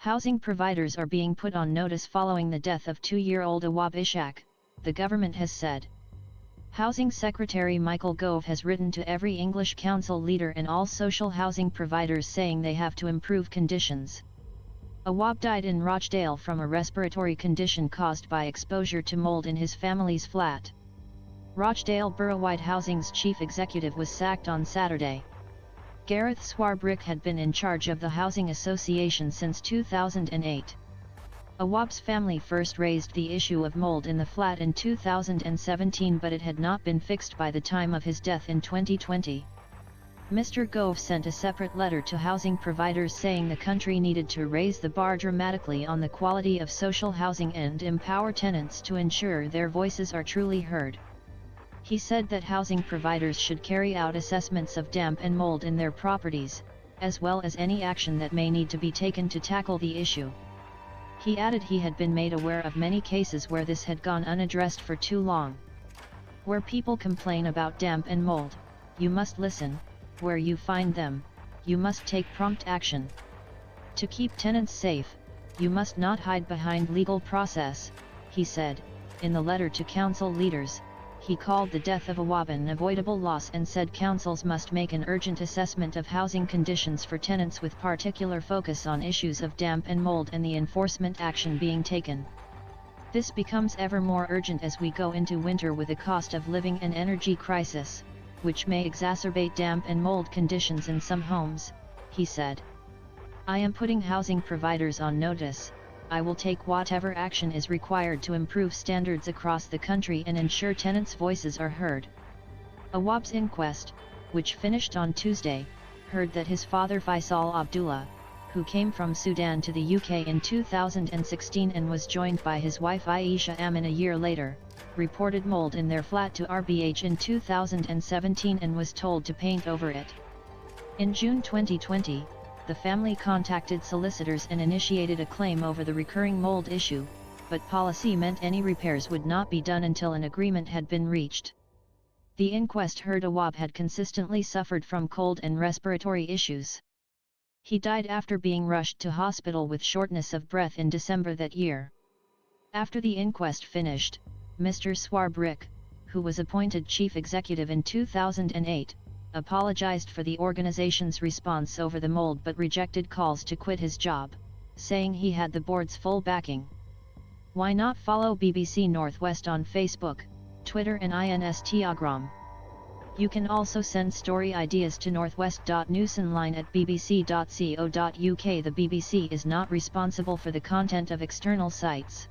Housing providers are being put on notice following the death of 2-year-old Awaab Ishak, the government has said. Housing Secretary Michael Gove has written to every English council leader and all social housing providers saying they have to improve conditions. Awaab died in Rochdale from a respiratory condition caused by exposure to mold in his family's flat. Rochdale Borough-wide Housing's chief executive was sacked on Saturday. Gareth Swarbrick had been in charge of the Housing Association since 2008. Awaab's family first raised the issue of mold in the flat in 2017, but it had not been fixed by the time of his death in 2020. Mr. Gove sent a separate letter to housing providers saying the country needed to raise the bar dramatically on the quality of social housing and empower tenants to ensure their voices are truly heard. He said that housing providers should carry out assessments of damp and mold in their properties, as well as any action that may need to be taken to tackle the issue. He added he had been made aware of many cases where this had gone unaddressed for too long. Where people complain about damp and mold, you must listen. Where you find them, you must take prompt action. To keep tenants safe, you must not hide behind legal process, he said. In the letter to council leaders, he called the death of Awaab an avoidable loss and said councils must make an urgent assessment of housing conditions for tenants with particular focus on issues of damp and mold and the enforcement action being taken. This becomes ever more urgent as we go into winter with a cost of living and energy crisis, which may exacerbate damp and mold conditions in some homes, he said. I am putting housing providers on notice. I will take whatever action is required to improve standards across the country and ensure tenants' voices are heard. Awaab's inquest, which finished on Tuesday, heard that his father Faisal Abdullah, who came from Sudan to the UK in 2016 and was joined by his wife Aisha Amin a year later, reported mold in their flat to RBH in 2017 and was told to paint over it. In June 2020, the family contacted solicitors and initiated a claim over the recurring mold issue, but policy meant any repairs would not be done until an agreement had been reached. The inquest heard Awaab had consistently suffered from cold and respiratory issues. He died after being rushed to hospital with shortness of breath in December that year. After the inquest finished, Mr. Swarbrick, who was appointed chief executive in 2008, apologized for the organization's response over the mold but rejected calls to quit his job, saying he had the board's full backing. Why not follow BBC Northwest on Facebook, Twitter and Instagram? You can also send story ideas to northwest.newsonline@bbc.co.uk. The BBC is not responsible for the content of external sites.